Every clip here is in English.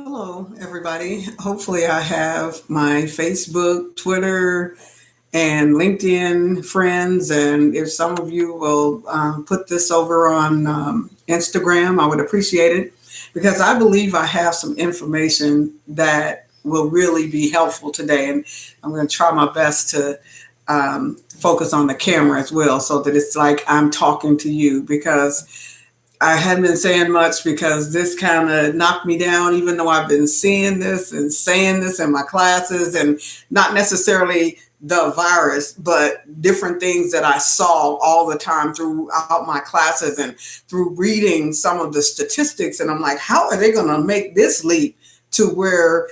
Hello, everybody. Hopefully, I have my Facebook, Twitter, and LinkedIn friends. And if some of you will put this over on Instagram, I would appreciate it because I believe I have some information that will really be helpful today. And I'm going to try my best to focus on the camera as well so that it's like I'm talking to you because I hadn't been saying much because this kind of knocked me down, even though I've been seeing this and saying this in my classes, and not necessarily the virus, but different things that I saw all the time throughout my classes and through reading some of the statistics. And I'm like, how are they going to make this leap to where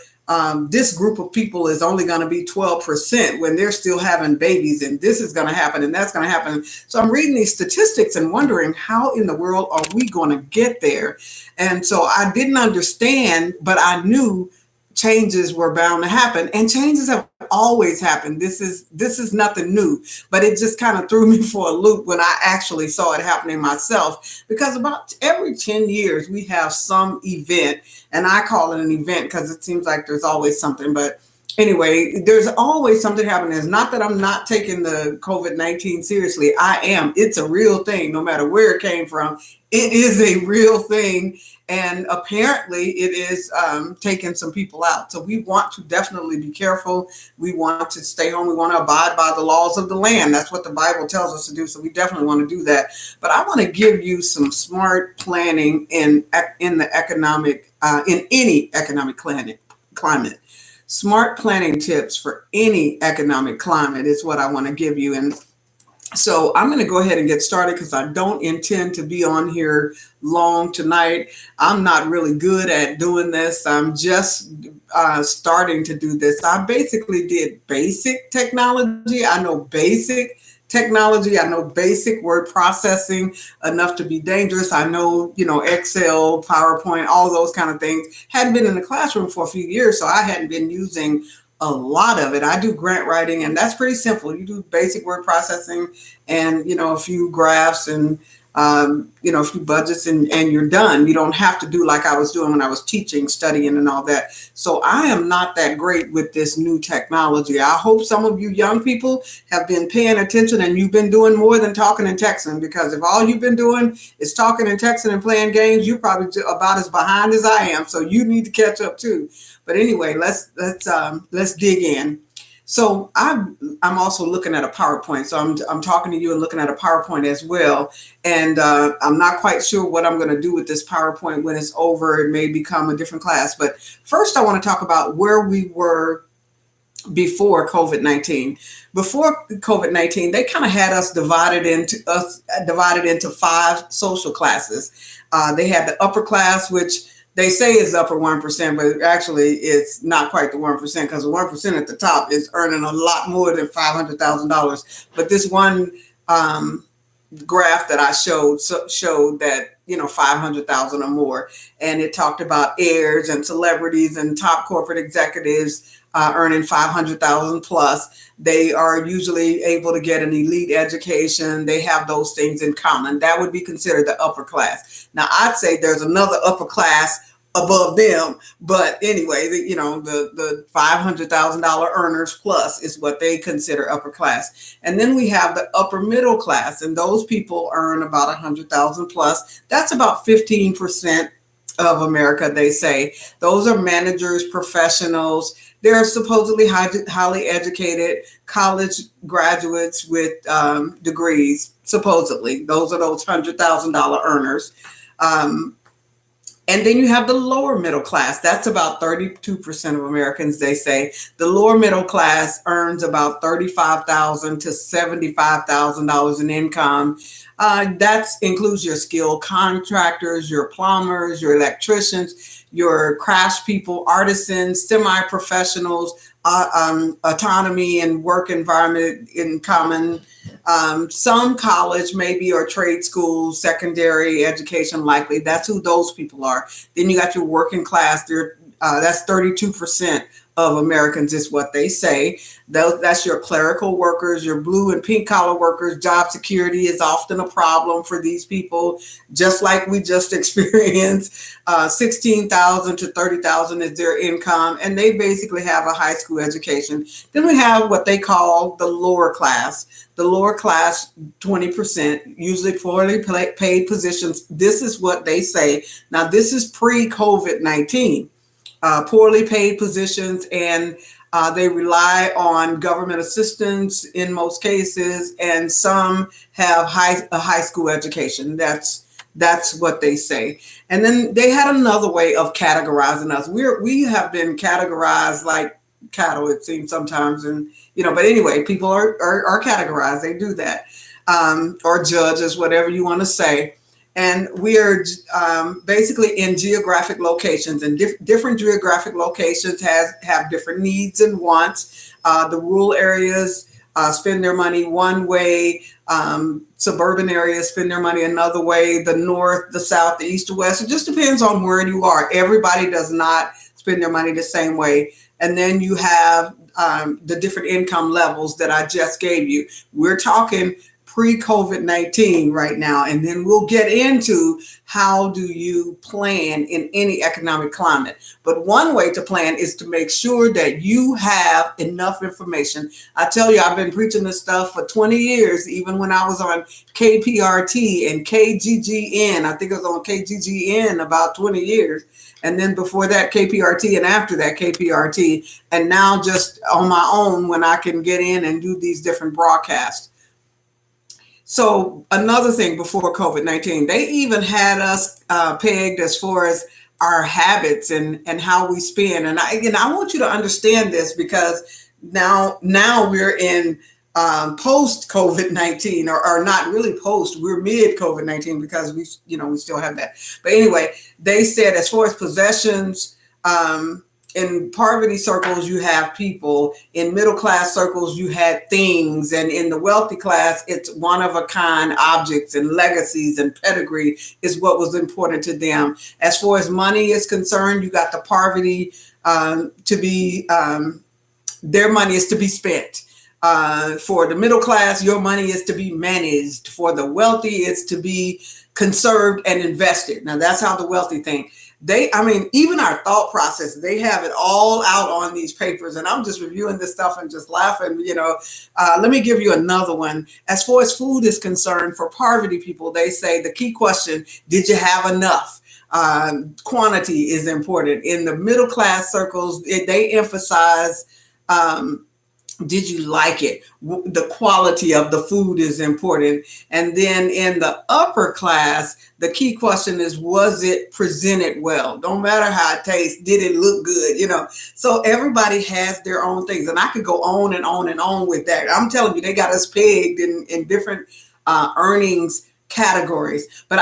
this group of people is only going to be 12% when they're still having babies, and this is going to happen and that's going to happen. So I'm reading these statistics and wondering how in the world are we going to get there? And so I didn't understand, but I knew changes were bound to happen, and changes have always happened. This is nothing new, but it just kind of threw me for a loop when I actually saw it happening myself, because about every 10 years we have some event, and I call it an event because it seems like there's always something. But anyway, there's always something happening. It's not that I'm not taking the COVID-19 seriously. I am. It's a real thing, no matter where it came from. It is a real thing. And apparently it is taking some people out. So we want to definitely be careful. We want to stay home. We want to abide by the laws of the land. That's what the Bible tells us to do. So we definitely want to do that. But I want to give you some smart planning in the economic, in any economic climate. Smart planning tips for any economic climate is what I want to give you. And so I'm going to go ahead and get started because I don't intend to be on here long tonight. I'm not really good at doing this. I'm just starting to do this. I basically did basic technology. I know basic technology. I know basic word processing enough to be dangerous. I know, Excel, PowerPoint, all those kind of things. Hadn't been in the classroom for a few years, so I hadn't been using a lot of it. I do grant writing, and that's pretty simple. You do basic word processing and, a few graphs and, a few budgets, and you're done. You don't have to do like I was doing when I was teaching, studying and all that. So I am not that great with this new technology. I hope some of you young people have been paying attention and you've been doing more than talking and texting, because if all you've been doing is talking and texting and playing games, you're probably about as behind as I am. So you need to catch up too. But anyway, let's dig in. So I'm also looking at a PowerPoint. So I'm talking to you and looking at a PowerPoint as well. And I'm not quite sure what I'm going to do with this PowerPoint when it's over. It may become a different class. But first, I want to talk about where we were before COVID-19. Before COVID-19, they kind of had us divided into five social classes. They had the upper class, which they say is upper 1%, but actually it's not quite the 1%, because the 1% at the top is earning a lot more than $500,000. But this one graph that I showed that 500,000 or more, and it talked about heirs and celebrities and top corporate executives earning 500,000 plus. They are usually able to get an elite education. They have those things in common. That would be considered the upper class. Now, I'd say there's another upper class above them, but anyway, the $500,000 earners plus is what they consider upper class. And then we have the upper middle class, and those people earn about 100,000 plus. That's about 15% of America, they say. Those are managers, professionals. They're supposedly highly educated college graduates with degrees, supposedly. Those are those $100,000 earners. And then you have the lower middle class. That's about 32% of Americans, they say. The lower middle class earns about $35,000 to $75,000 in income. That includes your skilled contractors, your plumbers, your electricians, your craftspeople, artisans, semi-professionals, autonomy and work environment in common. Some college maybe, or trade schools, secondary education likely. That's who those people are. Then you got your working class. They're That's 32% of Americans is what they say. That's your clerical workers, your blue and pink collar workers. Job security is often a problem for these people, just like we just experienced. 16,000 to 30,000 is their income, and they basically have a high school education. Then we have what they call the lower class. The lower class, 20%, usually poorly paid positions. This is what they say. Now, this is pre-COVID-19. Poorly paid positions, and they rely on government assistance in most cases, and some have a high school education. That's what they say. And then they had another way of categorizing us. We have been categorized like cattle, it seems sometimes, and but anyway, people are categorized. They do that, or judges, whatever you want to say. And we are basically in geographic locations, and different geographic locations have different needs and wants. The rural areas spend their money one way. Suburban areas spend their money another way. The north, the south, the east, the west. It just depends on where you are. Everybody does not spend their money the same way. And then you have the different income levels that I just gave you. We're talking pre-COVID-19 right now, and then we'll get into how do you plan in any economic climate. But one way to plan is to make sure that you have enough information. I tell you, I've been preaching this stuff for 20 years, even when I was on KPRT and KGGN. I think I was on KGGN about 20 years. And then before that, KPRT, and after that, KPRT. And now just on my own when I can get in and do these different broadcasts. So another thing before COVID-19, they even had us pegged as far as our habits and how we spend. And I want you to understand this, because now we're in post COVID-19, or not really post, we're mid COVID-19, because we still have that. But anyway, they said as far as possessions, in poverty circles, you have people. In middle class circles, you had things. And in the wealthy class, it's one of a kind objects and legacies and pedigree is what was important to them. As far as money is concerned, you got the poverty to be, their money is to be spent. For the middle class, your money is to be managed. For the wealthy, it's to be conserved and invested. Now, that's how the wealthy think. Even our thought process, they have it all out on these papers, and I'm just reviewing this stuff and just laughing, let me give you another one. As far as food is concerned, for poverty people, they say the key question, did you have enough? Quantity is important. In the middle class circles, they emphasize, did you like it? The quality of the food is important. And then in the upper class, the key question is, was it presented well? Don't matter how it tastes, did it look good? So everybody has their own things. And I could go on and on and on with that. I'm telling you, they got us pegged in different earnings categories, but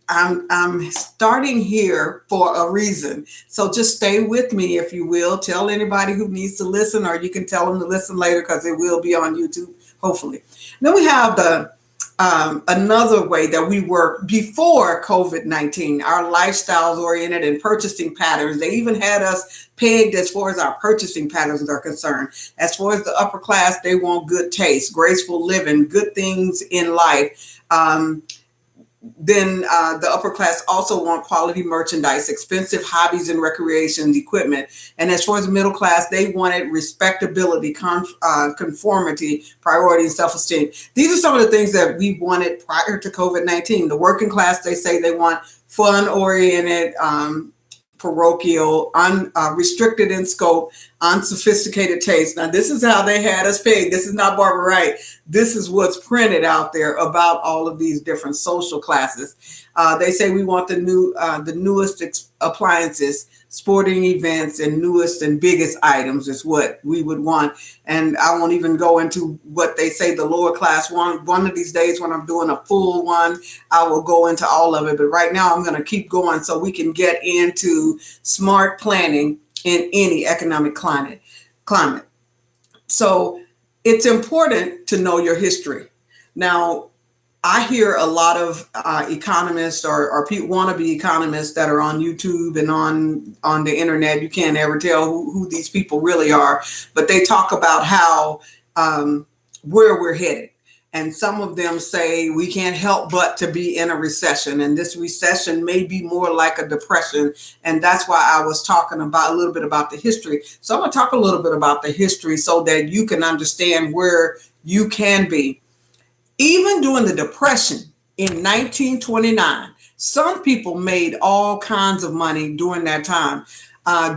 I'm starting here for a reason. So just stay with me, if you will. Tell anybody who needs to listen, or you can tell them to listen later, because it will be on YouTube, hopefully. Then we have the another way that we work before COVID-19, our lifestyles oriented and purchasing patterns. They even had us pegged as far as our purchasing patterns are concerned. As far as the upper class, they want good taste, graceful living, good things in life. Then the upper class also want quality merchandise, expensive hobbies and recreation equipment. And as far as the middle class, they wanted respectability, conformity, priority, and self-esteem. These are some of the things that we wanted prior to COVID-19. The working class, they say they want fun-oriented, parochial, restricted in scope, unsophisticated taste. Now, this is how they had us pegged. This is not Barbara Wright. This is what's printed out there about all of these different social classes. They say we want the newest appliances, sporting events, and newest and biggest items is what we would want. And I won't even go into what they say the lower class want. One of these days when I'm doing a full one, I will go into all of it. But right now I'm going to keep going so we can get into smart planning in any economic climate. So it's important to know your history. Now, I hear a lot of economists or wannabe economists that are on YouTube and on the internet. You can't ever tell who these people really are, but they talk about how where we're headed. And some of them say we can't help but to be in a recession, and this recession may be more like a depression. And that's why I was talking about a little bit about the history. So I'm going to talk a little bit about the history so that you can understand where you can be. Even during the Depression in 1929, some people made all kinds of money during that time.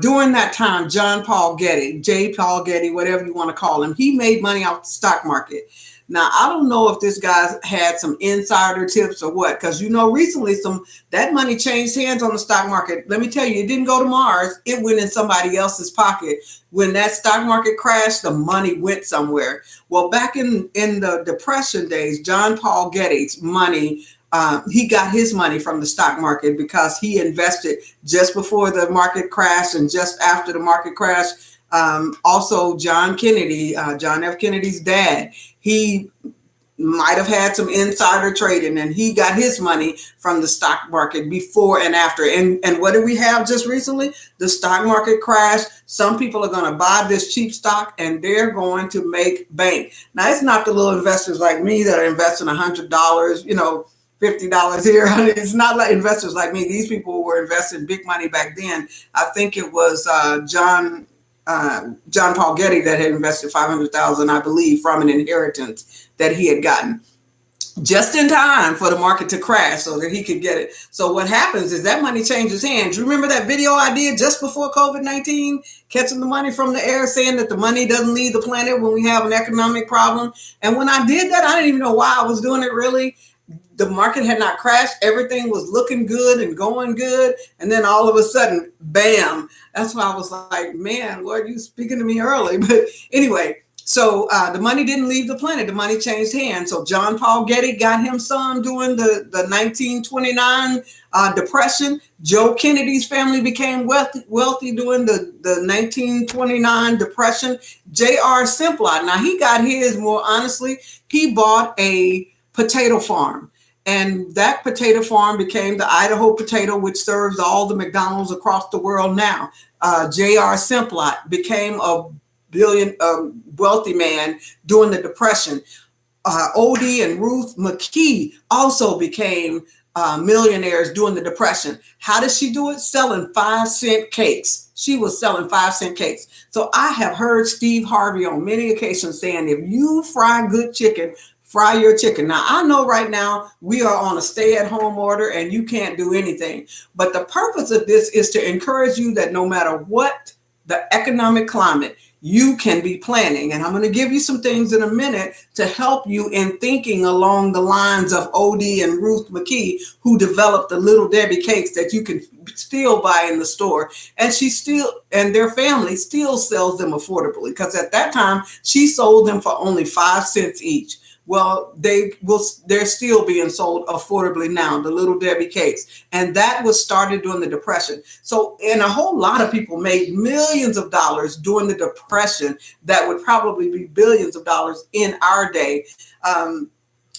During that time, John Paul Getty, J. Paul Getty, whatever you want to call him, he made money off the stock market. Now, I don't know if this guy had some insider tips or what, because recently that money changed hands on the stock market. Let me tell you, it didn't go to Mars; it went in somebody else's pocket. When that stock market crashed, the money went somewhere. Well, back in the Depression days, John Paul Getty's money. He got his money from the stock market because he invested just before the market crashed and just after the market crashed. Also, John Kennedy, John F. Kennedy's dad, he might have had some insider trading, and he got his money from the stock market before and after. And what did we have just recently? The stock market crashed. Some people are going to buy this cheap stock and they're going to make bank. Now, it's not the little investors like me that are investing $100, $50 here. It's not like investors like me. These people were investing big money back then. I think it was John Paul Getty that had invested $500,000, I believe, from an inheritance that he had gotten just in time for the market to crash so that he could get it. So what happens is that money changes hands. You remember that video I did just before COVID-19, catching the money from the air, saying that the money doesn't leave the planet when we have an economic problem? And when I did that, I didn't even know why I was doing it really. The market had not crashed. Everything was looking good and going good. And then all of a sudden, bam. That's why I was like, man, Lord, you speaking to me early. But anyway, so the money didn't leave the planet. The money changed hands. So John Paul Getty got him some during the 1929 Depression. Joe Kennedy's family became wealthy during the 1929 Depression. J.R. Simplot, now he got his more honestly. He bought a potato farm. And that potato farm became the Idaho potato, which serves all the McDonald's across the world now. J.R. Simplot became a wealthy man during the Depression. Odie and Ruth McKee also became millionaires during the Depression. How did she do it? Selling 5-cent cakes. She was selling 5-cent cakes. So I have heard Steve Harvey on many occasions saying, if you fry good chicken, fry your chicken. Now, I know right now we are on a stay-at-home order and you can't do anything. But the purpose of this is to encourage you that no matter what the economic climate, you can be planning. And I'm going to give you some things in a minute to help you in thinking along the lines of Odie and Ruth McKee, who developed the Little Debbie cakes that you can still buy in the store. And and their family still sells them affordably, because at that time she sold them for only 5 cents each. Well, they're still being sold affordably now, the Little Debbie cakes. And that was started during the Depression. So, and a whole lot of people made millions of dollars during the Depression that would probably be billions of dollars in our day.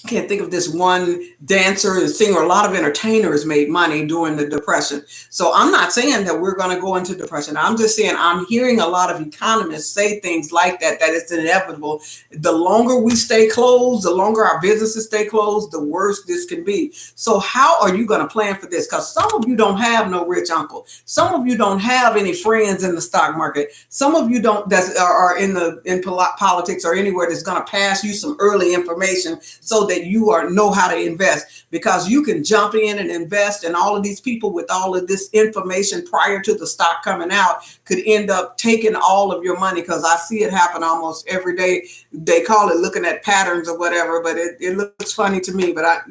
Can't think of this one dancer and singer. A lot of entertainers made money during the Depression. So I'm not saying that we're going to go into depression. I'm just saying I'm hearing a lot of economists say things like that it's inevitable. The longer we stay closed, the longer our businesses stay closed, the worse this can be. So how are you going to plan for this? Because some of you don't have no rich uncle. Some of you don't have any friends in the stock market. Some of you don't that are in politics or anywhere that's going to pass you some early information so that you know how to invest, because you can jump in and invest, and all of these people with all of this information prior to the stock coming out could end up taking all of your money, because I see it happen almost every day. They call it looking at patterns or whatever, but it looks funny to me, but I'm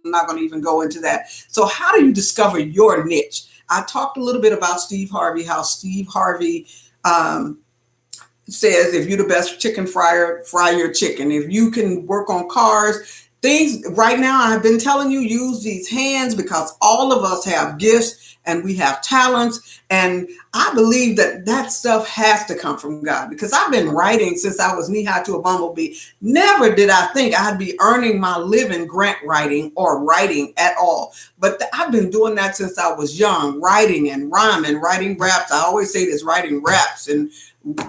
not going to even go into that. So how do you discover your niche? I talked a little bit about Steve Harvey, how Steve Harvey says if you're the best chicken fryer, fry your chicken. If you can work on cars, things right now, I've been telling you, use these hands, because all of us have gifts and we have talents. And I believe that that stuff has to come from God, because I've been writing since I was knee high to a bumblebee. Never did I think I'd be earning my living grant writing or writing at all. But I've been doing that since I was young, writing and rhyming, writing raps. I always say this, writing raps and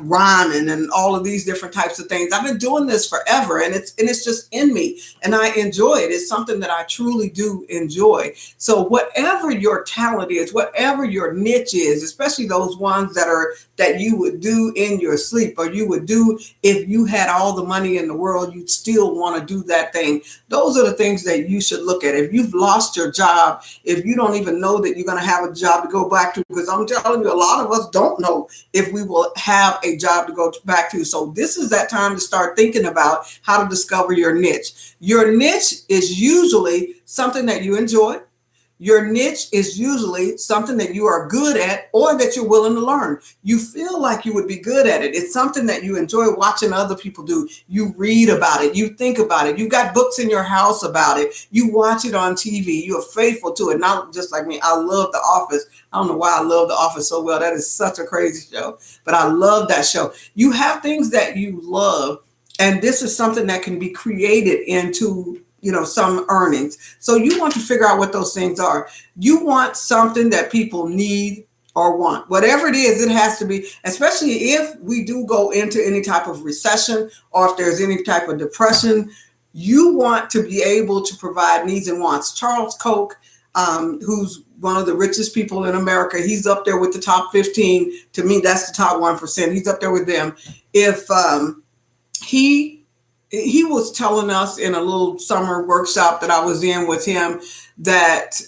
rhyming and all of these different types of things. I've been doing this forever, and it's just in me, and I enjoy it. It's something that I truly do enjoy. So whatever your talent is, whatever your niche is, especially those ones that you would do in your sleep, or you would do if you had all the money in the world, you'd still want to do that thing. Those are the things that you should look at. If you've lost your job, if you don't even know that you're going to have a job to go back to, because I'm telling you, a lot of us don't know if we will have a job to go back to. So this is that time to start thinking about how to discover your niche. Your niche is usually something that you enjoy. Your niche is usually something that you are good at or that you're willing to learn. You feel like you would be good at it. It's something that you enjoy watching other people do. You read about it. You think about it. You've got books in your house about it. You watch it on TV. You're faithful to it. Not just like me. I love The Office. I don't know why I love The Office so well. That is such a crazy show, but I love that show. You have things that you love, and this is something that can be created into some earnings. So you want to figure out what those things are. You want something that people need or want. Whatever it is, it has to be, especially if we do go into any type of recession or if there's any type of depression, you want to be able to provide needs and wants. Charles Koch, who's one of the richest people in America, he's up there with the top 15. To me, that's the top 1%. He's up there with them. If he was telling us in a little summer workshop that I was in with him that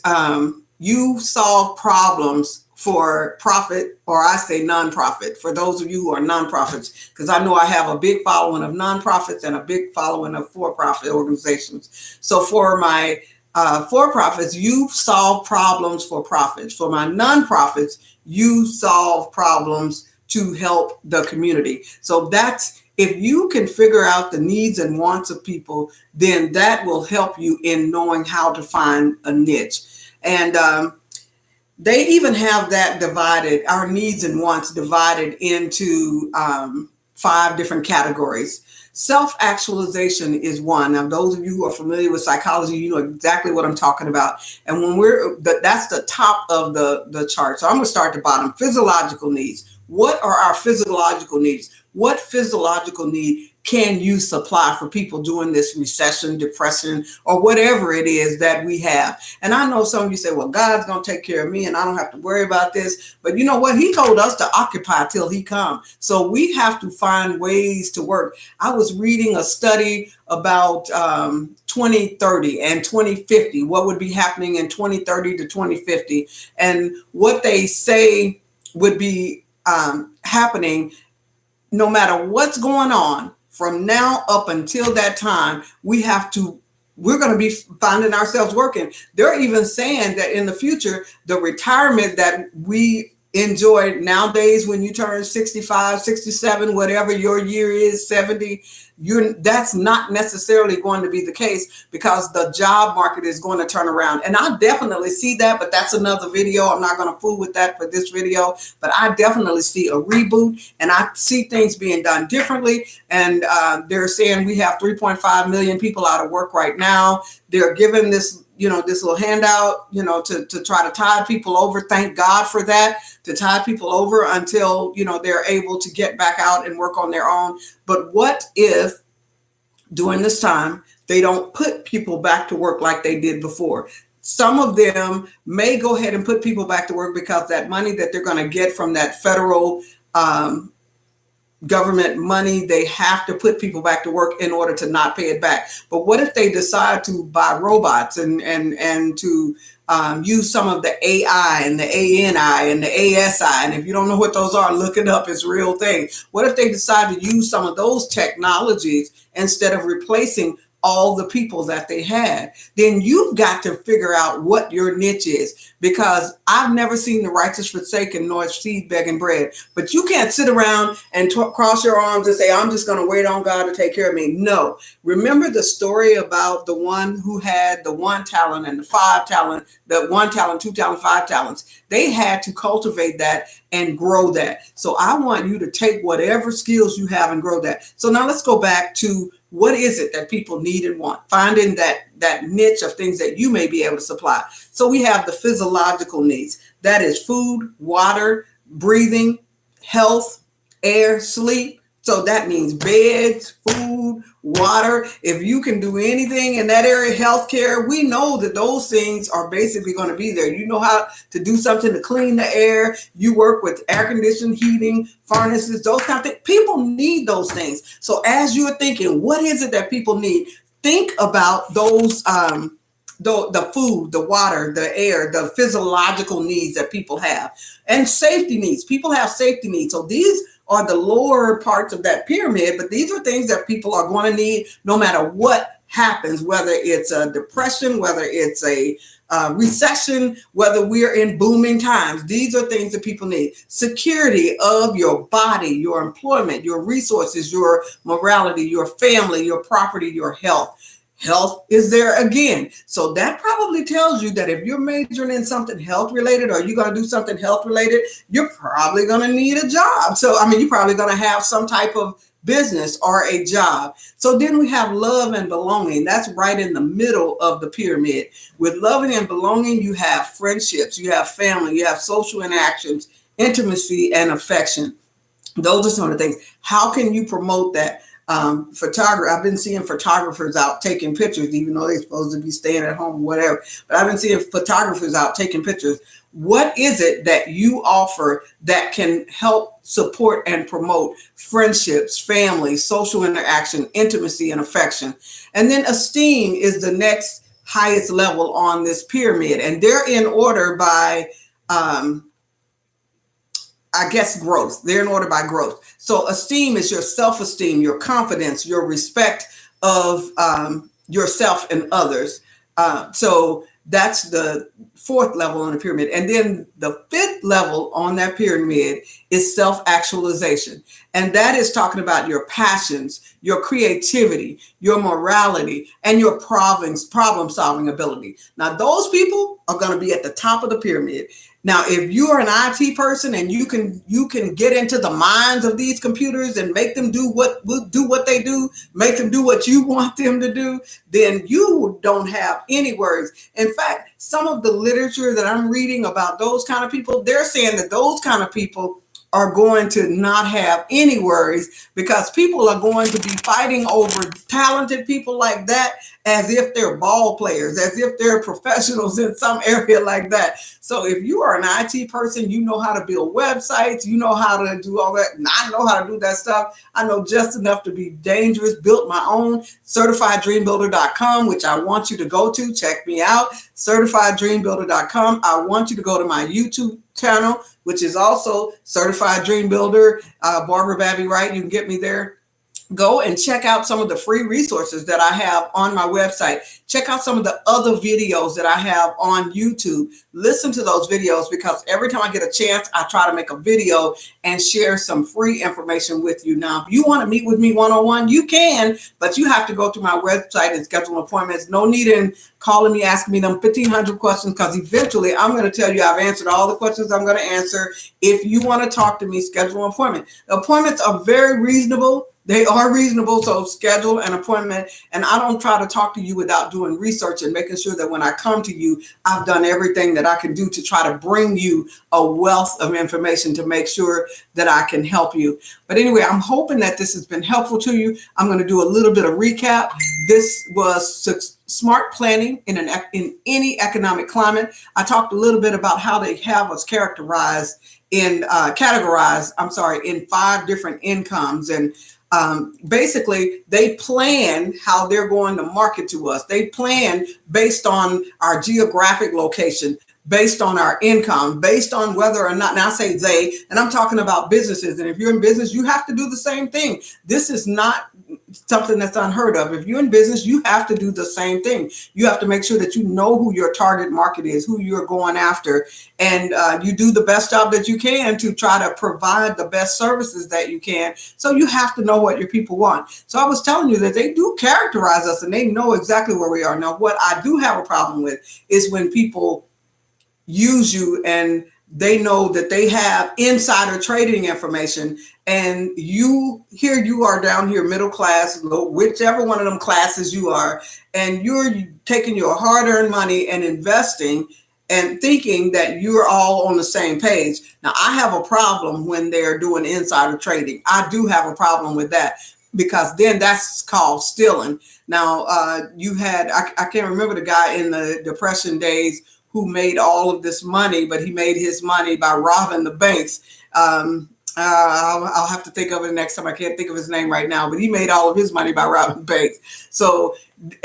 you solve problems for profit, or I say nonprofit, for those of you who are nonprofits, because I know I have a big following of nonprofits and a big following of for-profit organizations. So for my for-profits, you solve problems for profits. For my nonprofits, you solve problems to help the community. So that's, if you can figure out the needs and wants of people, then that will help you in knowing how to find a niche. And they even have that divided, our needs and wants divided into 5 different categories. Self-actualization is one. Now, those of you who are familiar with psychology, you know exactly what I'm talking about. And when that's the top of the chart. So I'm going to start at the bottom. Physiological needs. What are our physiological needs? What physiological need can you supply for people during this recession, depression, or whatever it is that we have? And I know some of you say, well, God's going to take care of me and I don't have to worry about this. But you know what? He told us to occupy till he comes. So we have to find ways to work. I was reading a study about 2030 and 2050, what would be happening in 2030 to 2050. And what they say would be happening no matter what's going on from now up until that time. We're going to be finding ourselves working. They're even saying that in the future, the retirement that we enjoy nowadays, when you turn 65, 67, whatever your year is, 70, that's not necessarily going to be the case, because the job market is going to turn around. And I definitely see that, but that's another video. I'm not going to fool with that for this video, but I definitely see a reboot, and I see things being done differently. And they're saying we have 3.5 million people out of work right now. They're giving this little handout, to try to tide people over. Thank God for that, to tide people over until, they're able to get back out and work on their own. But what if during this time, they don't put people back to work like they did before? Some of them may go ahead and put people back to work because that money that they're going to get from that federal government money, they have to put people back to work in order to not pay it back. But what if they decide to buy robots and to use some of the AI and the ANI and the ASI? And if you don't know what those are, look it up. It's a real thing. What if they decide to use some of those technologies instead of replacing all the people that they had. Then you've got to figure out what your niche is, because I've never seen the righteous forsaken nor seed begging bread. But you can't sit around and cross your arms and say, I'm just going to wait on God to take care of me. No. Remember the story about the one who had the 1 talent and the 5 talent, the 1 talent, 2 talent, 5 talents. They had to cultivate that and grow that. So I want you to take whatever skills you have and grow that. So now let's go back to, what is it that people need and want? Finding that niche of things that you may be able to supply. So we have the physiological needs. That is food, water, breathing, health, air, sleep. So that means beds, food, water. If you can do anything in that area, healthcare, we know that those things are basically going to be there. You know how to do something to clean the air. You work with air conditioning, heating, furnaces, those kind of things. People need those things. So as you're thinking, what is it that people need? Think about those, the food, the water, the air, the physiological needs that people have, and safety needs. People have safety needs. So these are the lower parts of that pyramid, but these are things that people are going to need no matter what happens, whether it's a depression, whether it's a recession, whether we're in booming times. These are things that people need. Security of your body, your employment, your resources, your morality, your family, your property, your health. Health is there again. So that probably tells you that if you're majoring in something health related, or you're going to do something health related, you're probably going to need a job. So, I mean, you're probably going to have some type of business or a job. So then we have love and belonging. That's right in the middle of the pyramid. With loving and belonging, you have friendships, you have family, you have social interactions, intimacy, and affection. Those are some of the things. How can you promote that? Photographer. I've been seeing photographers out taking pictures, even though they're supposed to be staying at home, whatever. But I've been seeing photographers out taking pictures. What is it that you offer that can help support and promote friendships, family, social interaction, intimacy, and affection? And then esteem is the next highest level on this pyramid. And they're in order by, I guess, growth. They're in order by growth. So esteem is your self-esteem, your confidence, your respect of yourself and others. So that's the 4th level on the pyramid. And then the 5th level on that pyramid is self-actualization. And that is talking about your passions, your creativity, your morality, and your problem-solving ability. Now, those people are going to be at the top of the pyramid. Now, if you are an IT person and you can get into the minds of these computers and make them do what they do, make them do what you want them to do, then you don't have any worries. In fact, some of the literature that I'm reading about those kind of people, they're saying that those kind of people are going to not have any worries, because people are going to be fighting over talented people like that as if they're ball players, as if they're professionals in some area like that. So if you are an IT person, you know how to build websites, you know how to do all that. And I know how to do that stuff. I know just enough to be dangerous, built my own, CertifiedDreamBuilder.com, which I want you to go to. Check me out, CertifiedDreamBuilder.com. I want you to go to my YouTube channel, which is also Certified Dream Builder, Barbara Babbi Wright. You can get me there. Go and check out some of the free resources that I have on my website. Check out some of the other videos that I have on YouTube. Listen to those videos, because every time I get a chance, I try to make a video and share some free information with you. Now, if you want to meet with me one-on-one, you can, but you have to go to my website and schedule appointments. No need in calling me, asking me them 1,500 questions, because eventually I'm going to tell you I've answered all the questions I'm going to answer. If you want to talk to me, schedule an appointment. The appointments are very reasonable. They are reasonable, so schedule an appointment. And I don't try to talk to you without doing research and making sure that when I come to you, I've done everything that I can do to try to bring you a wealth of information to make sure that I can help you. But anyway, I'm hoping that this has been helpful to you. I'm going to do a little bit of recap. This was smart planning in any economic climate. I talked a little bit about how they have us categorized in 5 different incomes. And basically, they plan how they're going to market to us. They plan based on our geographic location, based on our income, based on whether or not, now I say they, and I'm talking about businesses. And if you're in business, you have to do the same thing. This is not something that's unheard of. If you're in business, you have to do the same thing. You have to make sure that you know who your target market is, who you're going after, and you do the best job that you can to try to provide the best services that you can. So you have to know what your people want. So I was telling you that they do characterize us and they know exactly where we are. Now, what I do have a problem with is when people use you and they know that they have insider trading information, and you are down here middle class, whichever one of them classes you are, and you're taking your hard-earned money and investing and thinking that you're all on the same page. Now, I have a problem when they're doing insider trading. I do have a problem with that, because then that's called stealing. Now, I can't remember the guy in the Depression days who made all of this money, but he made his money by robbing the banks. I'll have to think of it next time. I can't think of his name right now, but he made all of his money by robbing banks. So,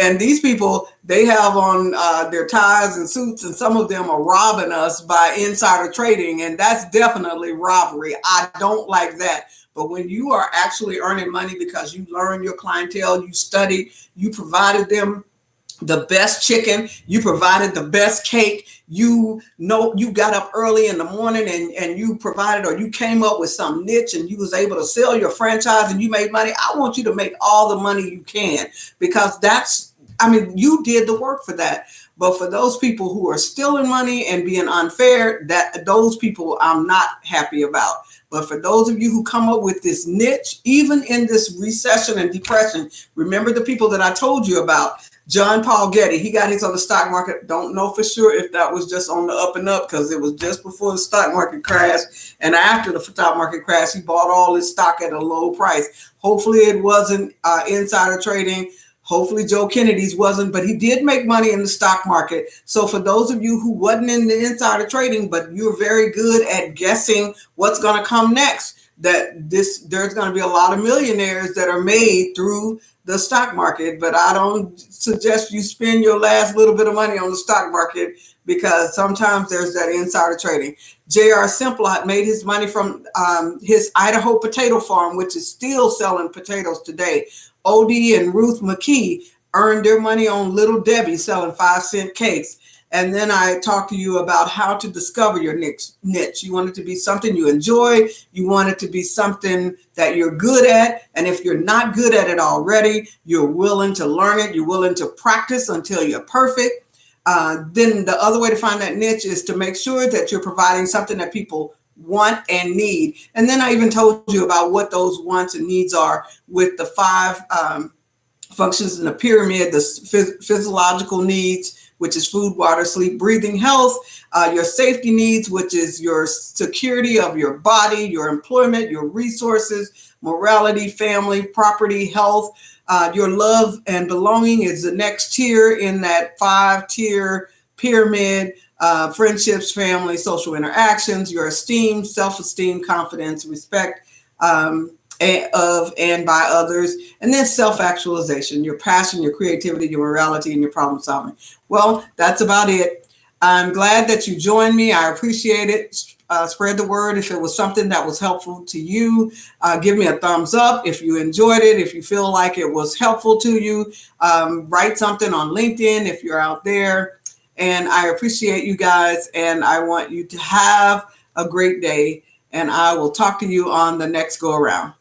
and these people, they have on their ties and suits, and some of them are robbing us by insider trading, and that's definitely robbery. I don't like that. But when you are actually earning money because you learned your clientele, you studied, you provided them the best chicken, you provided the best cake, you got up early in the morning and you provided, or you came up with some niche and you was able to sell your franchise and you made money. I want you to make all the money you can, because you did the work for that. But for those people who are stealing money and being unfair, those people I'm not happy about. But for those of you who come up with this niche, even in this recession and depression, remember the people that I told you about. John Paul Getty, he got his on the stock market. Don't know for sure if that was just on the up and up, because it was just before the stock market crashed. And after the stock market crash, he bought all his stock at a low price. Hopefully it wasn't insider trading. Hopefully Joe Kennedy's wasn't, but he did make money in the stock market. So for those of you who wasn't in the insider trading, but you're very good at guessing what's going to come next, there's going to be a lot of millionaires that are made through the stock market. But I don't suggest you spend your last little bit of money on the stock market, because sometimes there's that insider trading. J.R. Simplot made his money from his Idaho potato farm, which is still selling potatoes today. Odie and Ruth McKee earned their money on Little Debbie selling 5-cent cakes. And then I talked to you about how to discover your niche. You want it to be something you enjoy. You want it to be something that you're good at. And if you're not good at it already, you're willing to learn it. You're willing to practice until you're perfect. Then the other way to find that niche is to make sure that you're providing something that people want and need. And then I even told you about what those wants and needs are with the 5 functions in the pyramid: the physiological needs, which is food, water, sleep, breathing, health; your safety needs, which is your security of your body, your employment, your resources, morality, family, property, health; your love and belonging is the next tier in that 5-tier pyramid: friendships, family, social interactions; your esteem, self-esteem, confidence, respect of and by others; and then self-actualization, your passion, your creativity, your morality, and your problem solving. Well, that's about it. I'm glad that you joined me. I appreciate it. Spread the word. If it was something that was helpful to you, give me a thumbs up. If you enjoyed it, if you feel like it was helpful to you, write something on LinkedIn if you're out there. And I appreciate you guys, and I want you to have a great day, and I will talk to you on the next go around.